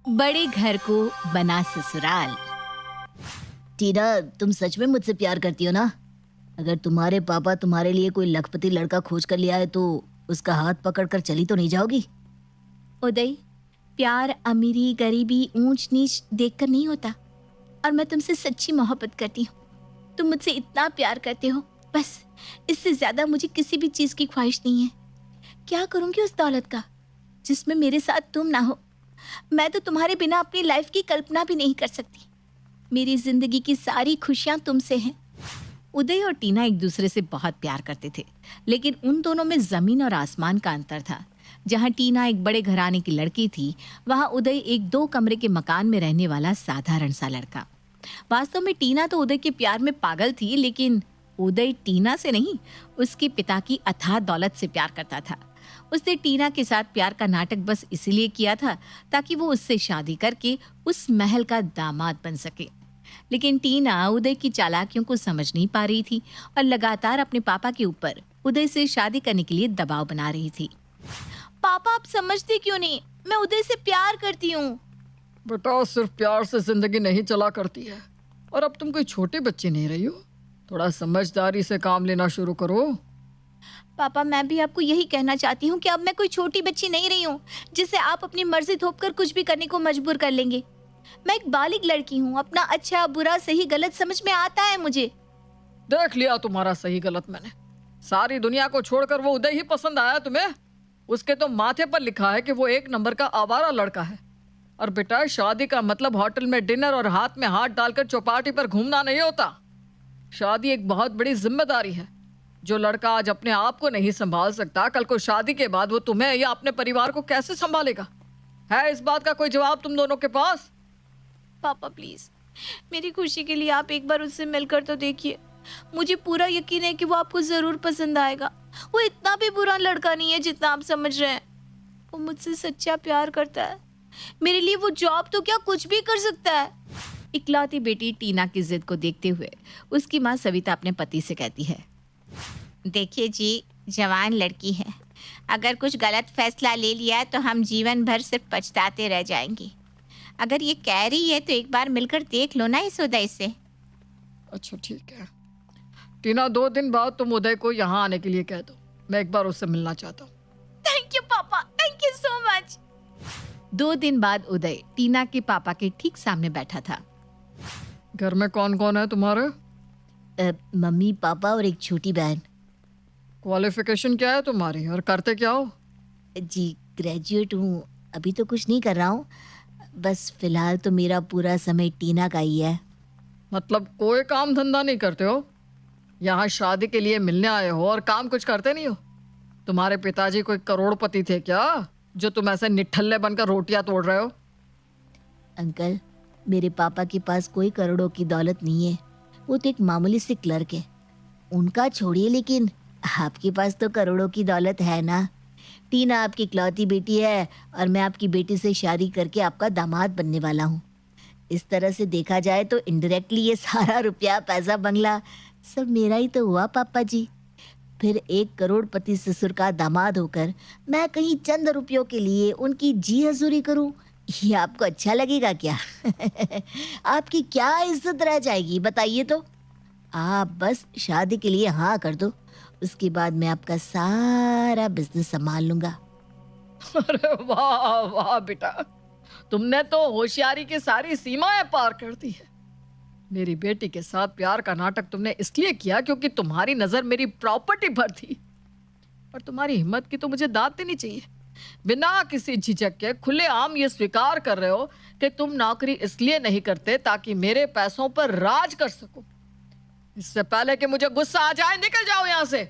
बड़े घर को बना ससुराल। टीना, तुम सच में मुझसे प्यार करती हो ना? अगर तुम्हारे पापा तुम्हारे लिए कोई लखपति लड़का खोज कर लिया है तो उसका हाथ पकड़कर चली तो नहीं जाओगी? उदय, प्यार अमीरी गरीबी ऊंच नीच देखकर नहीं होता, और मैं तुमसे सच्ची मोहब्बत करती हूँ। तुम मुझसे इतना प्यार करते हो, बस इससे ज्यादा मुझे किसी भी चीज की ख्वाहिश नहीं है। क्या करूंगी उस दौलत का जिसमें मेरे साथ तुम ना हो? मैं तो तुम्हारे बिना अपनी लाइफ की कल्पना भी नहीं कर सकती। मेरी जिंदगी की सारी खुशियां तुमसे हैं। उदय और टीना एक दूसरे से बहुत प्यार करते थे, लेकिन उन दोनों में जमीन और आसमान का अंतर था। जहां टीना एक बड़े घराने की लड़की थी, वहां उदय एक 2 कमरे के मकान में रहने वाला साधारण सा लड़का। वास्तव में टीना तो उदय के प्यार में पागल थी, लेकिन उदय टीना से नहीं, उसके पिता की अथाह दौलत से प्यार करता था। उसने टीना के साथ प्यार का नाटक बस इसलिए किया था ताकि वो उससे शादी करके उस महल का दामाद बन सके। लेकिन टीना उदय की चालाकियों को समझ नहीं पा रही थी और लगातार अपने पापा के ऊपर उदय से शादी करने के लिए दबाव बना रही थी। पापा, आप समझते क्यों नहीं? मैं उदय से प्यार करती हूँ। बेटा, सिर्फ प्यार से जिंदगी नहीं चला करती है। और अब तुम कोई छोटे बच्चे नहीं रही हो। थोड़ा समझदारी से काम लेना शुरू करो। पापा, मैं भी आपको यही कहना चाहती हूँ कि अब मैं कोई छोटी बच्ची नहीं रही हूँ जिसे आप अपनी मर्जी थोपकर कुछ भी करने को मजबूर कर लेंगे। मैं एक बालिग लड़की हूँ। अपना अच्छा बुरा सही गलत समझ में आता है मुझे। देख लिया तुम्हारा सही गलत मैंने। सारी दुनिया को छोड़कर वो उदय ही पसंद आया तुम्हें। उसके तो माथे पर लिखा है कि वो 1 नंबर का आवारा लड़का है। और बेटा, शादी का मतलब होटल में डिनर और हाथ में हाथ डालकर चौपाटी पर घूमना नहीं होता। शादी एक बहुत बड़ी जिम्मेदारी है। जो लड़का आज अपने आप को नहीं संभाल सकता, कल को शादी के बाद वो तुम्हें या अपने परिवार को कैसे संभालेगा? है इस बात का कोई जवाब तुम दोनों के पास? पापा प्लीज, मेरी खुशी के लिए आप एक बार उससे मिलकर तो देखिए। मुझे पूरा यकीन है कि वो आपको जरूर पसंद आएगा। वो इतना भी बुरा लड़का नहीं है जितना आप समझ रहे हैं। वो मुझसे सच्चा प्यार करता है। मेरे लिए वो जॉब तो क्या कुछ भी कर सकता है। इकलौती बेटी टीना की जिद को देखते हुए उसकी माँ सविता अपने पति से कहती है, देखिए जी, जवान लड़की है। अगर कुछ गलत फैसला ले लिया तो हम जीवन भर सिर्फ पछताते रह जाएंगे। अगर ये कह रही है तो एक बार मिलकर देख लो ना इस उदय से। अच्छा ठीक है टीना, 2 दिन बाद तुम उदय को यहाँ आने के लिए कह दो। मैं एक बार उससे मिलना चाहता हूँ। थैंक यू पापा, थैंक यू सो मच। 2 दिन बाद उदय टीना के पापा के ठीक सामने बैठा था। घर में कौन कौन है तुम्हारे? मम्मी, पापा और एक छोटी बहन। क्वालिफिकेशन क्या है तुम्हारी और करते क्या हो? जी, ग्रेजुएट हूँ। अभी तो कुछ नहीं कर रहा हूँ। बस फिलहाल तो मेरा पूरा समय टीना का ही है। मतलब कोई काम धंधा नहीं करते हो? यहाँ शादी के लिए मिलने आए हो और काम कुछ करते नहीं हो? तुम्हारे पिताजी कोई करोड़पति थे क्या, जो तुम ऐसे निठल्ले बनकर रोटियां तोड़ रहे हो? अंकल, मेरे पापा के पास कोई करोड़ों की दौलत नहीं है। वो तो एक मामूली से क्लर्क है। उनका छोड़िए, लेकिन आपके पास तो करोड़ों की दौलत है ना। टीना आपकी इकलौती बेटी है और मैं आपकी बेटी से शादी करके आपका दामाद बनने वाला हूँ। इस तरह से देखा जाए तो इनडायरेक्टली ये सारा रुपया, पैसा, बंगला सब मेरा ही तो हुआ पापा जी। फिर 1 करोड़पति ससुर का दामाद होकर मैं कहीं चंद रुपयों के लिए उनकी जी हजूरी करूं, ये आपको अच्छा लगेगा क्या? आपकी क्या इज्जत रह जाएगी बताइए तो? आप बस शादी के लिए हाँ कर दो, उसके बाद मैं आपका सारा बिजनेस संभाल लूंगा। अरे वाह वाह बेटा, तुमने तो होशियारी की सारी सीमाएं पार कर दी है। मेरी बेटी के साथ प्यार का नाटक तुमने इसलिए किया क्योंकि तुम्हारी नजर मेरी प्रॉपर्टी पर थी। और तुम्हारी हिम्मत की तो मुझे दाद देनी चाहिए। बिना किसी झिझक के खुलेआम ये स्वीकार कर रहे हो कि तुम नौकरी इसलिए नहीं करते ताकि मेरे पैसों पर राज कर सको। इससे पहले कि मुझे गुस्सा आ जाए, निकल जाओ यहाँ से।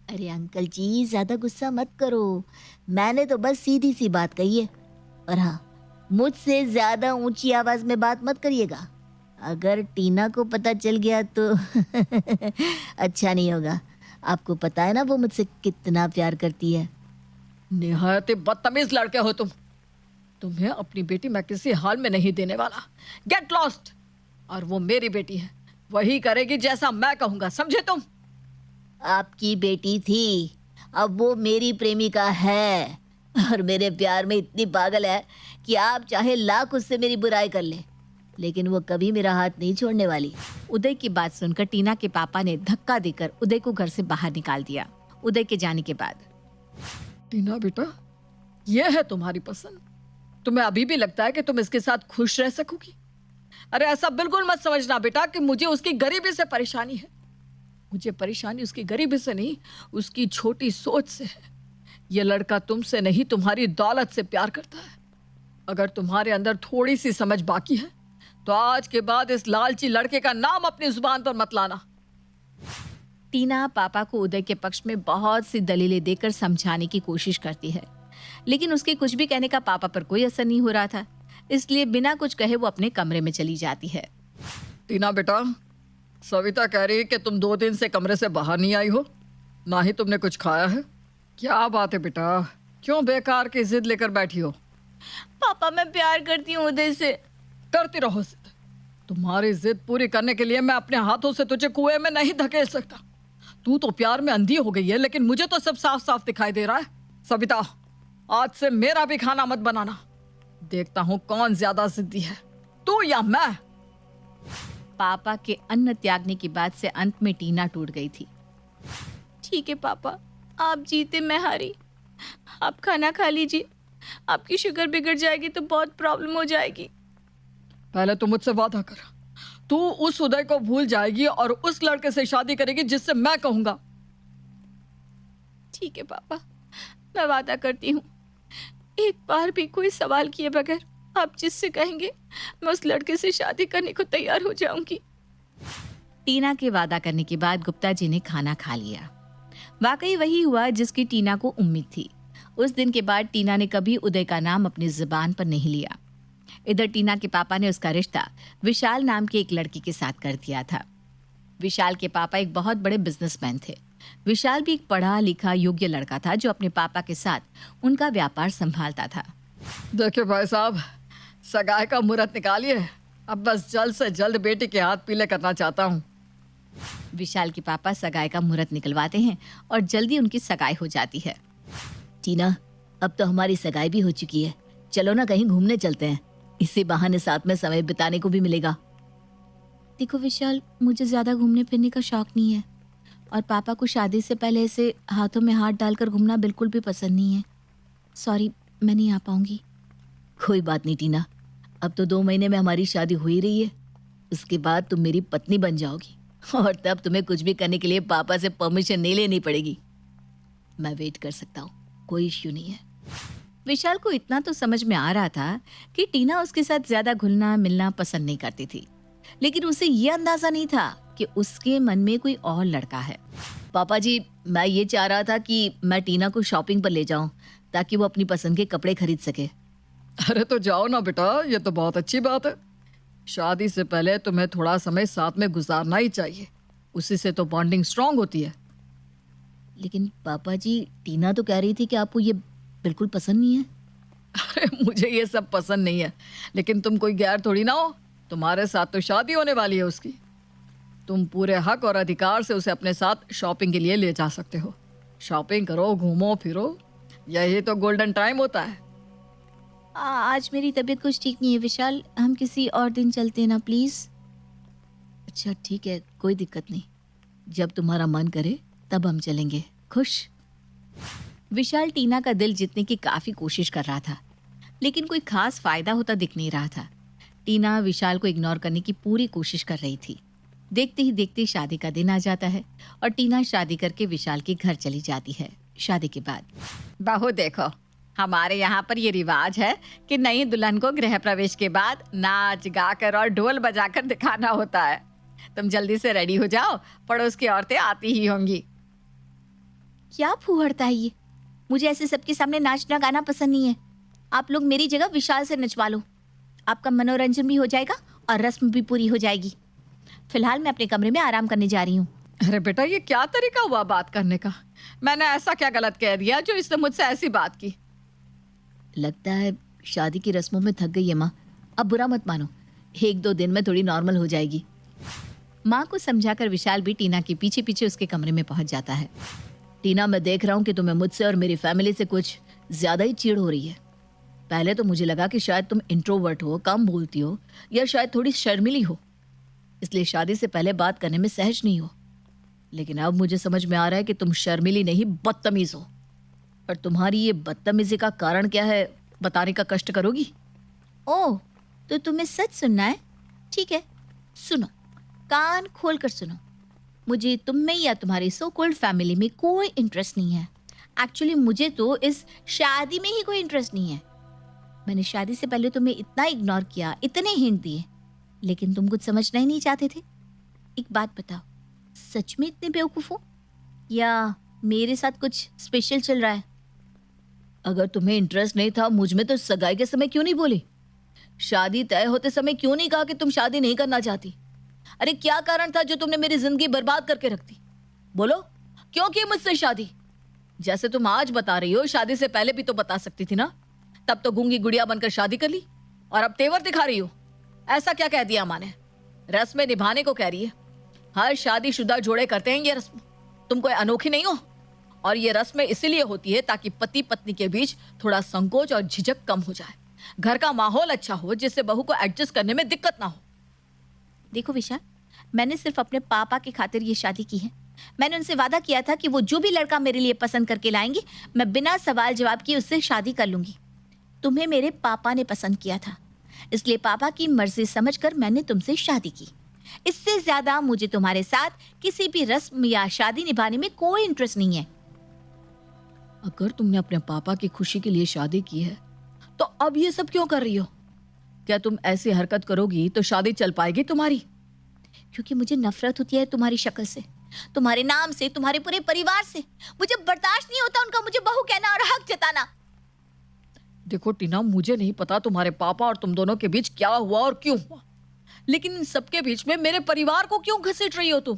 अरे अंकल जी, ज्यादा गुस्सा मत करो। मैंने तो बस सीधी सी बात कही है। और हाँ, मुझसे ज्यादा ऊंची आवाज में बात मत करिएगा। अगर टीना को पता चल गया तो अच्छा नहीं होगा। आपको पता है ना वो मुझसे कितना प्यार करती है। निहायत बदतमीज लड़के हो तुम। तुम्हें अपनी बेटी मैं किसी हाल में नहीं देने वाला। Get lost. और वो मेरी बेटी है, वही करेगी जैसा मैं कहूंगा, समझे तुम? आपकी बेटी थी, अब वो मेरी प्रेमिका है। और मेरे प्यार में इतनी पागल है कि आप चाहे लाख उससे मेरी बुराई कर ले, लेकिन वो कभी मेरा हाथ नहीं छोड़ने वाली। उदय की बात सुनकर टीना के पापा ने धक्का देकर उदय को घर से बाहर निकाल दिया। उदय के जाने के बाद टीना बेटा, यह है तुम्हारी पसंद? तुम्हें अभी भी लगता है कि तुम इसके साथ खुश रह सकोगी? अरे ऐसा बिल्कुल मत समझना बेटा कि मुझे उसकी गरीबी से परेशानी है। मुझे परेशानी उसकी गरीबी से नहीं, उसकी छोटी सोच से है। यह लड़का तुमसे नहीं, तुम्हारी दौलत से प्यार करता है। अगर तुम्हारे अंदर थोड़ी सी समझ बाकी है तो आज के बाद इस लालची लड़के का नाम अपनी जुबान पर मत लाना। टीना पापा को उदय के पक्ष में बहुत सी दलीलें देकर समझाने की कोशिश करती है, लेकिन उसके कुछ भी कहने का पापा पर कोई असर नहीं हो रहा था। इसलिए बिना कुछ कहे वो अपने कमरे में चली जाती है। टीना बेटा, सविता कह रही है कि तुम 2 दिन से कमरे से बाहर नहीं आई हो, ना ही तुमने कुछ खाया है। क्या बात है बेटा, क्यों बेकार की जिद लेकर बैठी हो? पापा मैं प्यार करती हूँ उदय से। करती रहो जिद। तुम्हारी जिद पूरी करने के लिए मैं अपने हाथों से तुझे कुएं में नहीं धकेल सकता। तू तो प्यार में अंधी हो गई है, लेकिन मुझे तो सब साफ साफ दिखाई दे रहा है। सविता, आज से मेरा भी खाना मत बनाना। देखता हूँ कौन ज्यादा जिद्दी है, तू या मैं। पापा के अन्न त्यागने की बात से अंत में टीना टूट गई थी। ठीक है पापा, आप जीते मैं हारी। आप खाना खा लीजिए, आपकी शुगर बिगड़ जाएगी तो बहुत प्रॉब्लम हो जाएगी। पहले तो मुझसे वादा कर, तू उस उदय को भूल जाएगी और उस लड़के से शादी करेगी जिससे मैं कहूंगा। ठीक है पापा, मैं वादा करती हूँ। एक बार भी कोई सवाल किए बगैर आप जिससे कहेंगे मैं उस लड़के से शादी करने को तैयार हो जाऊंगी। टीना के वादा करने के बाद गुप्ता जी ने खाना खा लिया। वाकई वही हुआ जिसकी टीना को उम्मीद थी। उस दिन के बाद टीना ने कभी उदय का नाम अपनी जुबान पर नहीं लिया। इधर टीना के पापा ने उसका रिश्ता विशाल नाम के एक लड़की के साथ कर दिया था। विशाल के पापा एक बहुत बड़े बिजनेसमैन थे। विशाल भी एक पढ़ा लिखा योग्य लड़का था जो अपने पापा के साथ उनका व्यापार संभालता था। देखिए भाई साहब, सगाई का मुहूर्त निकालिए। अब बस जल्द से जल्द बेटी के हाथ पीले करना चाहता हूँ। विशाल के पापा सगाई का मुहूर्त निकलवाते हैं और जल्दी उनकी सगाई हो जाती है। टीना, अब तो हमारी सगाई भी हो चुकी है, चलो ना कहीं घूमने चलते हैं। इसी बहाने साथ में समय बिताने को भी मिलेगा। देखो विशाल, मुझे ज्यादा घूमने फिरने का शौक नहीं है और पापा को शादी से पहले ऐसे हाथों में हाथ डालकर घूमना बिल्कुल भी पसंद नहीं है। सॉरी, मैं नहीं आ पाऊंगी। कोई बात नहीं टीना, अब तो 2 महीने में हमारी शादी हो ही रही है। उसके बाद तुम मेरी पत्नी बन जाओगी और तब तुम्हें कुछ भी करने के लिए पापा से परमिशन नहीं लेनी पड़ेगी। मैं वेट कर सकता हूँ, कोई इश्यू नहीं है। विशाल को इतना तो समझ में आ रहा था कि टीना उसके साथ ज्यादा घुलना मिलना पसंद नहीं करती थी, लेकिन उसे ये अंदाजा नहीं था कि उसके मन में कोई और लड़का है। पापा जी, मैं ये चाह रहा था कि मैं टीना को शॉपिंग पर ले जाऊं ताकि वो अपनी पसंद के कपड़े खरीद सके। अरे तो जाओ ना बेटा, ये तो बहुत अच्छी बात है। शादी से पहले तुम्हें थोड़ा समय साथ में गुजारना ही चाहिए, उसी से तो बॉन्डिंग स्ट्रांग होती है। लेकिन पापा जी, टीना तो कह रही थी कि आपको ये बिल्कुल पसंद नहीं है। अरे मुझे ये सब पसंद नहीं है, लेकिन तुम कोई गैर थोड़ी ना हो। तुम्हारे साथ तो शादी होने वाली है उसकी। तुम पूरे हक और अधिकार से उसे अपने साथ शॉपिंग के लिए ले जा सकते हो। शॉपिंग करो, घूमो फिरो, यही तो गोल्डन टाइम होता है। आज मेरी तबीयत कुछ ठीक नहीं है विशाल, हम किसी और दिन चलते हैं ना प्लीज। अच्छा ठीक है, कोई दिक्कत नहीं, जब तुम्हारा मन करे तब हम चलेंगे। खुश? विशाल टीना का दिल जीतने की काफी कोशिश कर रहा था, लेकिन कोई खास फायदा होता दिख नहीं रहा था। टीना विशाल को इग्नोर करने की पूरी कोशिश कर रही थी। देखते ही देखते शादी का दिन आ जाता है और टीना शादी करके विशाल के घर चली जाती है। शादी के बाद बहू देखो, हमारे यहाँ पर ये रिवाज है कि नई दुल्हन को गृह प्रवेश के बाद नाच गाकर और ढोल बजाकर दिखाना होता है। तुम जल्दी से रेडी हो जाओ, पड़ोस की औरतें आती ही होंगी। क्या फूहड़ता है ये? मुझे ऐसे सबके सामने नाचना गाना पसंद नहीं है। आप लोग मेरी जगह विशाल से नचवा लो, आपका मनोरंजन भी हो जाएगा और रस्म भी पूरी हो जाएगी। फिलहाल मैं अपने कमरे में आराम करने जा रही हूँ। अरे बेटा, ये क्या तरीका हुआ बात करने का? मैंने ऐसा क्या गलत कह दिया जो इसने मुझसे ऐसी बात की? लगता है शादी की रस्मों में थक गई है माँ, अब बुरा मत मानो, 1-2 दिन में थोड़ी नॉर्मल हो जाएगी। माँ को समझाकर विशाल भी टीना के पीछे पीछे उसके कमरे में पहुंच जाता है। टीना, मैं देख रहा हूँ कि तुम्हें मुझसे और मेरी फैमिली से कुछ ज्यादा ही चिढ़ हो रही है। पहले तो मुझे लगा कि शायद तुम इंट्रोवर्ट हो, कम बोलती हो, या शायद थोड़ी शर्मीली हो, इसलिए शादी से पहले बात करने में सहज नहीं हो। लेकिन अब मुझे समझ में आ रहा है कि तुम शर्मीली नहीं, बदतमीज हो। और तुम्हारी ये बदतमीजी का कारण क्या है, बताने का कष्ट करोगी? ओह, तो तुम्हें सच सुनना है? ठीक है, सुनो, कान खोल कर सुनो। मुझे तुम में या तुम्हारी सो कॉल्ड फैमिली में कोई इंटरेस्ट नहीं है। एक्चुअली मुझे तो इस शादी में ही कोई इंटरेस्ट नहीं है। मैंने शादी से पहले तुम्हें इतना इग्नोर किया, इतने हिंट दिए, लेकिन तुम कुछ समझना ही नहीं चाहते थे। एक बात बताओ, सच में इतने बेवकूफ हो या मेरे साथ कुछ स्पेशल चल रहा है? अगर तुम्हें इंटरेस्ट नहीं था मुझ में, तो सगाई के समय क्यों नहीं बोली? शादी तय होते समय क्यों नहीं कहा कि तुम शादी नहीं करना चाहती? अरे क्या कारण था जो तुमने मेरी जिंदगी बर्बाद करके रख दी? बोलो, क्यों की मुझसे शादी? जैसे तुम आज बता रही हो, शादी से पहले भी तो बता सकती थी ना। तब तो गूंगी गुड़िया बनकर शादी कर ली, और अब तेवर दिखा रही हो। ऐसा क्या कह दिया माँ ने? रस्में निभाने को कह रही है। हर शादीशुदा जोड़े करते हैं ये रस्म, तुम कोई अनोखी नहीं हो। और ये रस्में इसीलिए होती है ताकि पति पत्नी के बीच थोड़ा संकोच और झिझक कम हो जाए, घर का माहौल अच्छा हो, जिससे बहू को एडजस्ट करने में दिक्कत ना हो। देखो विशाल, मैंने सिर्फ अपने पापा की खातिर ये शादी की है। मैंने उनसे वादा किया था कि वो जो भी लड़का मेरे लिए पसंद करके लाएंगे, मैं बिना सवाल जवाब किए उससे शादी कर लूंगी। तुम्हें मेरे पापा ने पसंद किया था, इसलिए पापा की मर्जी समझकर मैंने तुमसे शादी की। इससे ज्यादा मुझे तुम्हारे साथ किसी भी रस्म या शादी निभाने में कोई इंटरेस्ट नहीं है। अगर तुमने अपने पापा की खुशी के लिए शादी की है, तो अब ये सब क्यों कर रही हो? क्या तुम ऐसी हरकत करोगी तो शादी चल पाएगी तुम्हारी? क्योंकि मुझे नफरत होती है तुम्हारी शक्ल से, तुम्हारे नाम से, तुम्हारे पूरे परिवार से। मुझे बर्दाश्त नहीं होता उनका मुझे बहू कहना और हक जताना। देखो टीना, मुझे नहीं पता तुम्हारे पापा और तुम दोनों के बीच क्या हुआ और क्यों हुआ, लेकिन इन सबके बीच में मेरे परिवार को क्यों घसीट रही हो तुम?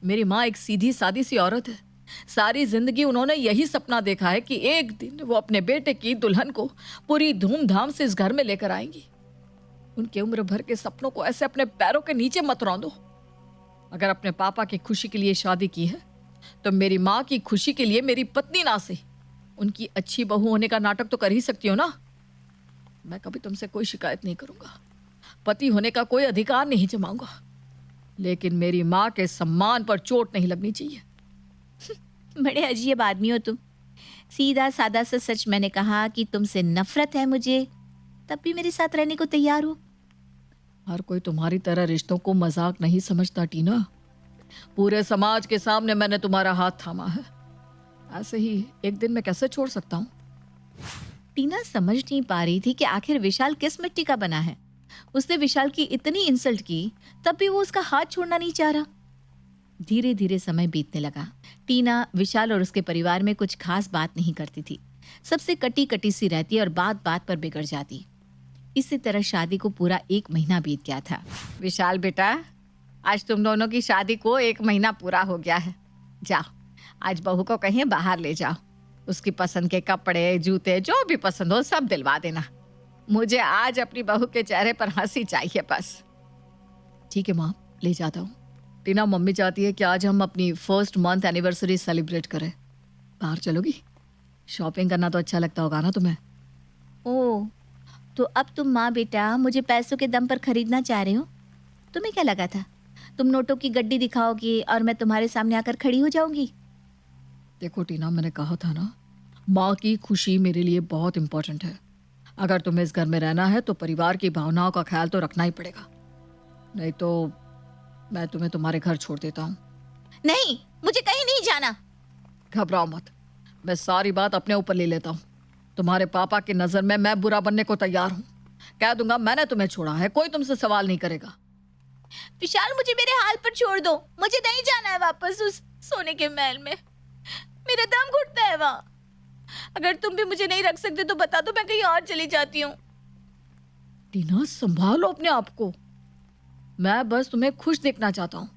मेरी माँ एक सीधी सादी सी औरत है। सारी जिंदगी उन्होंने यही सपना देखा है कि एक दिन वो अपने बेटे की दुल्हन को पूरी धूमधाम से इस घर में लेकर आएंगी। उनके उम्र भर के सपनों को ऐसे अपने पैरों के नीचे मत रौंदो। अगर अपने पापा की खुशी के लिए शादी की है, तो मेरी माँ की खुशी के लिए मेरी पत्नी ना से उनकी अच्छी बहू होने का नाटक तो कर ही सकती हो ना। मैं कभी तुमसे कोई शिकायत नहीं करूंगा, पति होने का कोई अधिकार नहीं जमाऊंगा, लेकिन मेरी माँ के सम्मान पर चोट नहीं लगनी चाहिए। बड़े अजीब आदमी हो तुम। सीधा सादा सा सच मैंने कहा कि तुमसे नफरत है मुझे, तब भी मेरे साथ रहने को तैयार हो। हर कोई तुम्हारी तरह रिश्तों को मजाक नहीं समझता टीना। पूरे समाज के सामने मैंने तुम्हारा हाथ थामा है, ऐसे ही एक दिन मैं कैसे छोड़ सकता हूँ? टीना समझ नहीं पा रही थी कि आखिर विशाल किस मिट्टी का बना है। उसने विशाल की इतनी इंसल्ट की, तब भी वो उसका हाथ छोड़ना नहीं चाह रहा। धीरे धीरे समय बीतने लगा। टीना विशाल और उसके परिवार में कुछ खास बात नहीं करती थी, सबसे कटी कटी सी रहती और बात बात पर बिगड़ जाती। इसी तरह शादी को पूरा 1 महीना बीत गया था। विशाल बेटा, आज तुम दोनों की शादी को 1 महीना पूरा हो गया है। जाओ, आज बहू को कहीं बाहर ले जाओ, उसकी पसंद के कपड़े, जूते, जो भी पसंद हो सब दिलवा देना। मुझे आज अपनी बहू के चेहरे पर हंसी चाहिए बस। ठीक है माँ, ले जाता हूँ। टीना, मम्मी चाहती है कि आज हम अपनी फर्स्ट मंथ एनिवर्सरी सेलिब्रेट करें। बाहर चलोगी? शॉपिंग करना तो अच्छा लगता होगा ना तुम्हें? ओह, तो अब तुम माँ बेटा मुझे पैसों के दम पर खरीदना चाह रहे हो? तुम्हें क्या लगा था तुम नोटों की गड्डी दिखाओगी और मैं तुम्हारे सामने आकर खड़ी हो जाऊंगी? देखो टीना, मैंने कहा था ना, माँ की खुशी मेरे लिए बहुत इंपॉर्टेंट है। अगर तुम्हें इस घर में रहना है तो परिवार की भावनाओं का ख्याल तो रखना ही पड़ेगा, नहीं तो मैं तुम्हें तुम्हारे घर छोड़ देता हूँ। नहीं, मुझे कहीं नहीं जाना। घबराओ मत, मैं सारी बात अपने ऊपर ले लेता हूँ। तुम्हारे पापा की नजर में मैं बुरा बनने को तैयार हूँ। कह दूंगा मैंने तुम्हें छोड़ा है, कोई तुमसे सवाल नहीं करेगा। विशाल, मुझे मेरे हाल पर छोड़ दो। मुझे नहीं जाना है वापस उस सोने के महल में। मेरा दम घुटता है वहां। अगर तुम भी मुझे नहीं रख सकते तो बता दो, मैं कहीं और चली जाती हूँ। टीना, संभालो अपने आप को। मैं बस तुम्हें खुश देखना चाहता हूँ।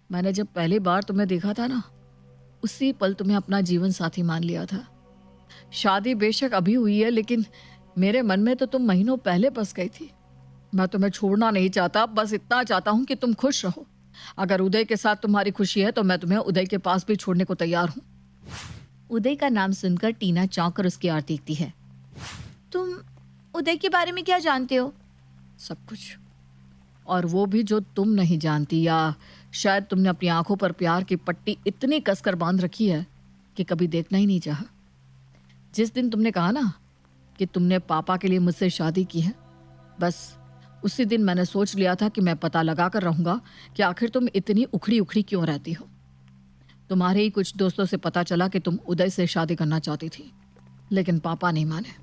मैंने जब पहली बार तुम्हें देखा था ना, उसी पल तुम्हें अपना जीवन साथी मान लिया था। शादी बेशक अभी हुई है, लेकिन मेरे मन में तो तुम महीनों पहले बस गई थी। मैं तुम्हें छोड़ना नहीं चाहता, बस इतना चाहता हूँ कि तुम खुश रहो। अगर उदय के साथ तुम्हारी खुशी है तो मैं तुम्हें उदय के पास भी छोड़ने को तैयार हूँ। उदय का नाम सुनकर टीना चौंक कर उसकी ओर देखती है। तुम उदय के बारे में क्या जानते हो? सब कुछ, और वो भी जो तुम नहीं जानती, या शायद तुमने अपनी आंखों पर प्यार की पट्टी इतनी कसकर बांध रखी है कि कभी देखना ही नहीं चाहा। जिस दिन तुमने कहा ना कि तुमने पापा के लिए मुझसे शादी की है, बस उसी दिन मैंने सोच लिया था कि मैं पता लगा कर रहूंगा कि आखिर तुम इतनी उखड़ी उखड़ी क्यों रहती हो। तुम्हारे ही कुछ दोस्तों से पता चला कि तुम उदय से शादी करना चाहती थी, लेकिन पापा नहीं माने,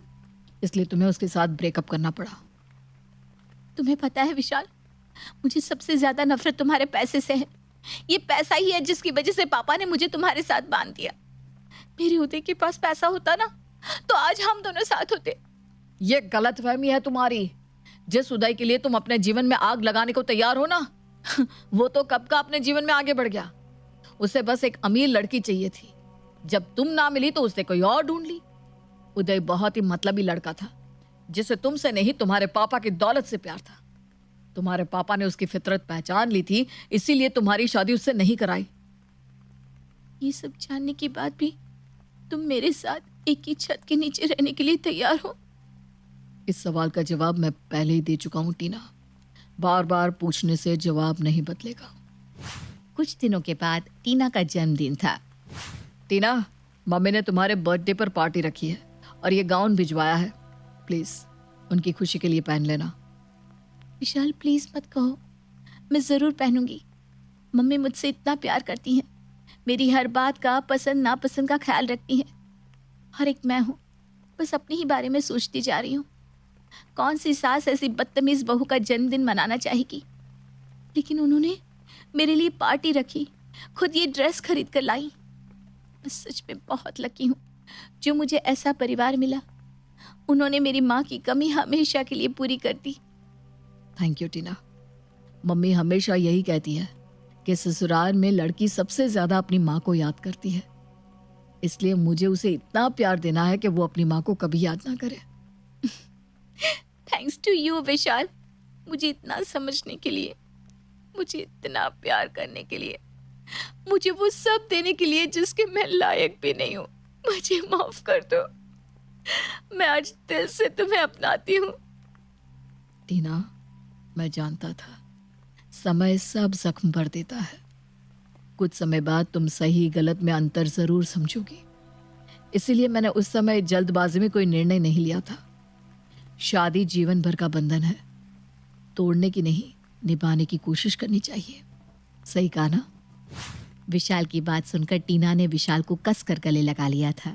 इसलिए तुम्हें उसके साथ ब्रेकअप करना पड़ा। तुम्हें पता है विशाल, मुझे सबसे ज्यादा नफरत तुम्हारे पैसे से है। ये पैसा ही है जिसकी वजह से पापा ने मुझे तुम्हारे साथ बांध दिया। मेरे उदय के पास पैसा होता ना तो आज हम दोनों साथ होते। ये गलतफहमी है तुम्हारी। जिस उदय के लिए तुम अपने जीवन में आग लगाने को तैयार हो ना, वो तो कब का अपने जीवन में आगे बढ़ गया। उसे बस एक अमीर लड़की चाहिए थी। जब तुम ना मिली तो उसने कोई और ढूंढ ली। उदय बहुत ही मतलबी लड़का था, जिसे तुमसे नहीं तुम्हारे पापा की दौलत से प्यार था। तुम्हारे पापा ने उसकी फितरत पहचान ली थी, इसीलिए तुम्हारी शादी उससे नहीं कराई। ये सब जानने के बाद भी तुम मेरे साथ एक ही छत के नीचे रहने के लिए तैयार हो? इस सवाल का जवाब मैं पहले ही दे चुका हूं टीना। बार बार पूछने से जवाब नहीं बदलेगा। कुछ दिनों के बाद टीना का जन्मदिन था। टीना, मम्मी ने तुम्हारे बर्थडे पर पार्टी रखी है और ये गाउन भिजवाया है। प्लीज उनकी खुशी के लिए पहन लेना। विशाल प्लीज मत कहो, मैं जरूर पहनूंगी। मम्मी मुझसे इतना प्यार करती हैं, मेरी हर बात का पसंद नापसंद का ख्याल रखती हैं। हर एक मैं हूँ, बस अपने ही बारे में सोचती जा रही हूँ। कौन सी सास ऐसी बदतमीज बहू का जन्मदिन मनाना चाहेगी? लेकिन उन्होंने मेरे लिए पार्टी रखी, खुद ये ड्रेस खरीद कर लाई। मैं सच में बहुत लकी हूँ जो मुझे ऐसा परिवार मिला। उन्होंने मेरी माँ की कमी हमेशा के लिए पूरी कर दी। Thank you Tina. मम्मी हमेशा यही कहती है कि ससुराल में लड़की सबसे ज्यादा अपनी माँ को याद करती है, इसलिए मुझे उसे इतना प्यार देना है कि वो अपनी माँ को कभी याद ना करे। थैंक्स टू यू विशाल, मुझे इतना समझने के लिए, मुझे इतना प्यार करने के लिए, मुझे वो सब देने के लिए जिसके मैं लायक भी नहीं हूँ। मुझे माफ कर दो, मैं आज दिल से तुम्हें अपनाती हूँ। टीना, मैं जानता था समय सब जख्म भर देता है। कुछ समय बाद तुम सही गलत में अंतर जरूर समझोगी, इसीलिए मैंने उस समय जल्दबाजी में कोई निर्णय नहीं लिया था। शादी जीवन भर का बंधन है, तोड़ने की नहीं निभाने की कोशिश करनी चाहिए। सही कहा ना? विशाल की बात सुनकर टीना ने विशाल को कस कर गले लगा लिया था।